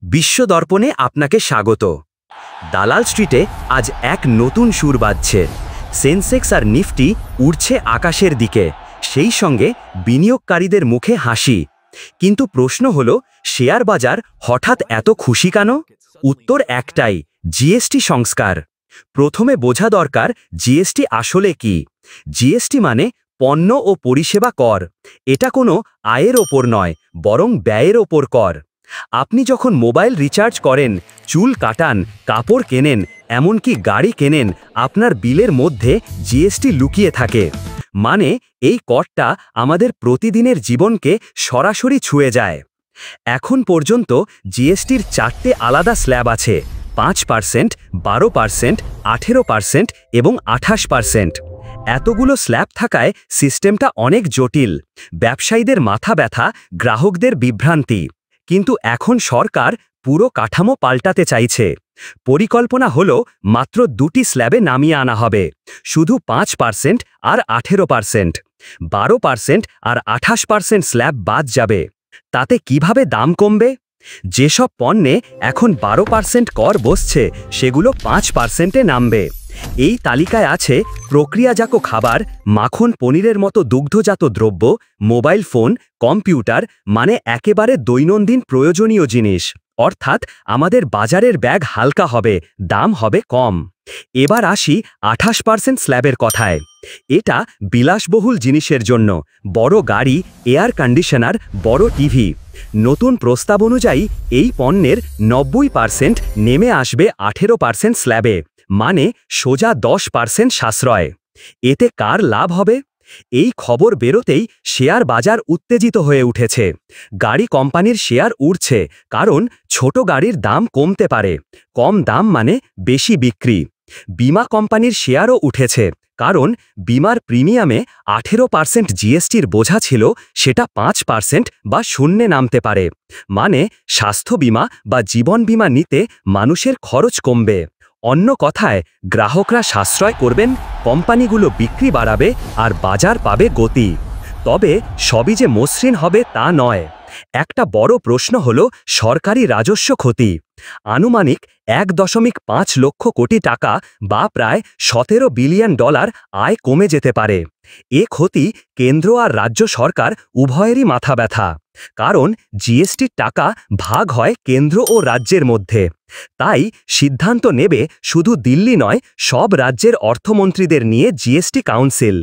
বিশ্ব দর্পণে আপনাকে স্বাগত। দালাল স্ট্রিটে আজ এক নতুন সুর বাজছে। সেন্সেক্স আর নিফটি উড়ছে আকাশের দিকে, সেই সঙ্গে বিনিয়োগকারীদের মুখে হাসি। কিন্তু প্রশ্ন হলো, শেয়ার বাজার হঠাৎ এত খুশি কেন? উত্তর একটাই, জিএসটি সংস্কার। প্রথমে বোঝা দরকার জিএসটি আসলে কি। জিএসটি মানে পণ্য ও পরিষেবা কর। এটা কোনো আয়ের ওপর নয়, বরং ব্যয়ের ওপর কর। আপনি যখন মোবাইল রিচার্জ করেন, চুল কাটান, কাপড় কেনেন, এমনকি গাড়ি কেনেন, আপনার বিলের মধ্যে জিএসটি লুকিয়ে থাকে। মানে এই করটা আমাদের প্রতিদিনের জীবনকে সরাসরি ছুঁয়ে যায়। এখন পর্যন্ত জিএসটির 4টে আলাদা স্ল্যাব আছে: 5%, 12%, 18% এবং 28%। এতগুলো স্ল্যাব থাকায় সিস্টেমটা অনেক জটিল। ব্যবসায়ীদের মাথা ব্যথা, গ্রাহকদের বিভ্রান্তি। কিন্তু এখন সরকার পুরো কাঠামো পাল্টাতে চাইছে। পরিকল্পনা হলো মাত্র 2টি স্ল্যাবে নামিয়ে আনা হবে, শুধু 5% আর 18%। 12% আর 28% স্ল্যাব বাদ যাবে। তাতে কিভাবে দাম কমবে? যেসব পণ্যে এখন 12% কর বসছে, সেগুলো 5%-এ নামবে। এই তালিকায় আছে প্রক্রিয়াজাত খাবার, মাখন, পনিরের মতো দুগ্ধজাত দ্রব্য, মোবাইল ফোন, কম্পিউটার, মানে একেবারে দৈনন্দিন প্রয়োজনীয় জিনিস। অর্থাৎ আমাদের বাজারের ব্যাগ হালকা হবে, দাম হবে কম। এবার আসি 28% স্ল্যাবের কথায়। এটা বিলাসবহুল জিনিসের জন্য: বড় গাড়ি, এয়ার কন্ডিশনার, বড় টিভি। নতুন প্রস্তাব অনুযায়ী এই পণ্যের 90% নেমে আসবে 18% স্ল্যাবে, মানে সোজা 10% সাশ্রয়। এতে কার লাভ হবে? এই খবর বেরোতেই শেয়ার বাজার উত্তেজিত হয়ে উঠেছে। গাড়ি কোম্পানির শেয়ার উড়ছে, কারণ ছোট গাড়ির দাম কমতে পারে। কম দাম মানে বেশি বিক্রি। বীমা কোম্পানির শেয়ারও উঠেছে, কারণ বীমার প্রিমিয়ামে 18% জিএসটির বোঝা ছিল, সেটা 5% বা শূন্যে নামতে পারে। মানে স্বাস্থ্য বীমা বা জীবন বীমা নিতে মানুষের খরচ কমবে। অন্য কথায়, গ্রাহকরা সাশ্রয় করবেন, কোম্পানিগুলো বিক্রি বাড়াবে, আর বাজার পাবে গতি। তবে সবই যে মসৃণ হবে তা নয়। একটা বড় প্রশ্ন হলো সরকারি রাজস্ব ক্ষতি। আনুমানিক 1.5 লক্ষ কোটি টাকা বা প্রায় $17 বিলিয়ন আয় কমে যেতে পারে। এ ক্ষতি কেন্দ্র আর রাজ্য সরকার উভয়েরই মাথা ব্যথা। কারণ জিএসটির টাকা ভাগ হয় কেন্দ্র ও রাজ্যের মধ্যে। তাই সিদ্ধান্ত নেবে শুধু দিল্লি নয়, সব রাজ্যের অর্থমন্ত্রীদের নিয়ে জিএসটি কাউন্সিল।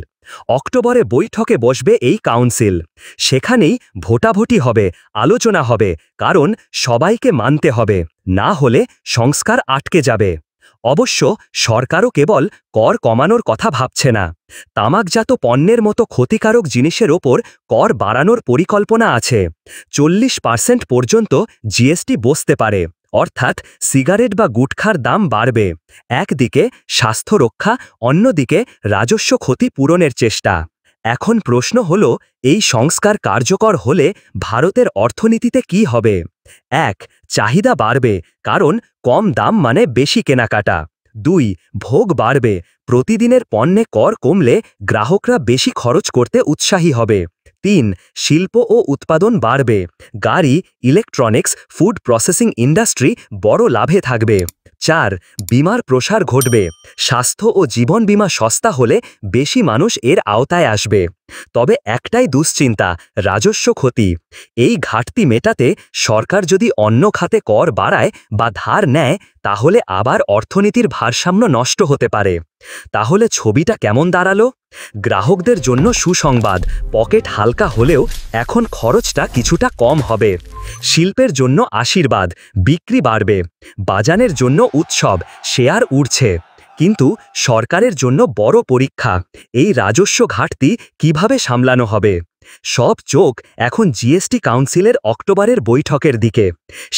অক্টোবরে বৈঠকে বসবে এই কাউন্সিল। সেখানেই ভোটাভুটি হবে, আলোচনা হবে, কারণ সবাইকে মানতে হবে, না হলে সংস্কার আটকে যাবে। অবশ্য সরকারও কেবল কর কমানোর কথা ভাবছে না। তামাকজাত পণ্যের মতো ক্ষতিকারক জিনিসের ওপর কর বাড়ানোর পরিকল্পনা আছে। 40% পর্যন্ত জিএসটি বসতে পারে, অর্থাৎ সিগারেট বা গুটখার দাম বাড়বে। একদিকে স্বাস্থ্য রক্ষা, অন্যদিকে রাজস্ব ক্ষতি পূরণের চেষ্টা। এখন প্রশ্ন হলো, এই সংস্কার কার্যকর হলে ভারতের অর্থনীতিতে কি হবে? 1. চাহিদা বাড়বে, কারণ কম দাম মানে বেশি কেনাকাটা। 2. ভোগ বাড়বে, প্রতিদিনের পণ্যে কর কমলে গ্রাহকরা বেশি খরচ করতে উৎসাহী হবে। 3. শিল্প ও উৎপাদন বাড়বে, গাড়ি, ইলেকট্রনিক্স, ফুড প্রসেসিং ইন্ডাস্ট্রি বড় লাভে থাকবে। 4. বীমার প্রসার ঘটবে, স্বাস্থ্য ও জীবন বীমা সস্তা হলে বেশি মানুষ এর আওতায় আসবে। তবে একটাই দুশ্চিন্তা, রাজস্ব ক্ষতি। এই ঘাটতি মেটাতে সরকার যদি অন্য খাতে কর বাড়ায় বা ধার নেয়, তাহলে আবার অর্থনীতির ভারসাম্য নষ্ট হতে পারে। তাহলে ছবিটা কেমন দাঁড়ালো? গ্রাহকদের জন্য সুসংবাদ, পকেট হালকা হলেও এখন খরচটা কিছুটা কম হবে। শিল্পের জন্য আশীর্বাদ, বিক্রি বাড়বে। বাজারের জন্য উৎসব, শেয়ার উড়ছে। কিন্তু সরকারের জন্য বড় পরীক্ষা, এই রাজস্ব ঘাটতি কিভাবে সামলানো হবে। সব চোখ এখন জিএসটি কাউন্সিলের অক্টোবরের বৈঠকের দিকে।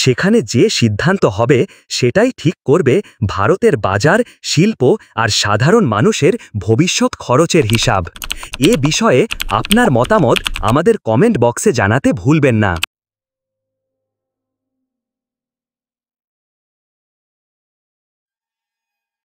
সেখানে যে সিদ্ধান্ত হবে, সেটাই ঠিক করবে ভারতের বাজার, শিল্প আর সাধারণ মানুষের ভবিষ্যৎ খরচের হিসাব। এ বিষয়ে আপনার মতামত আমাদের কমেন্ট বক্সে জানাতে ভুলবেন না।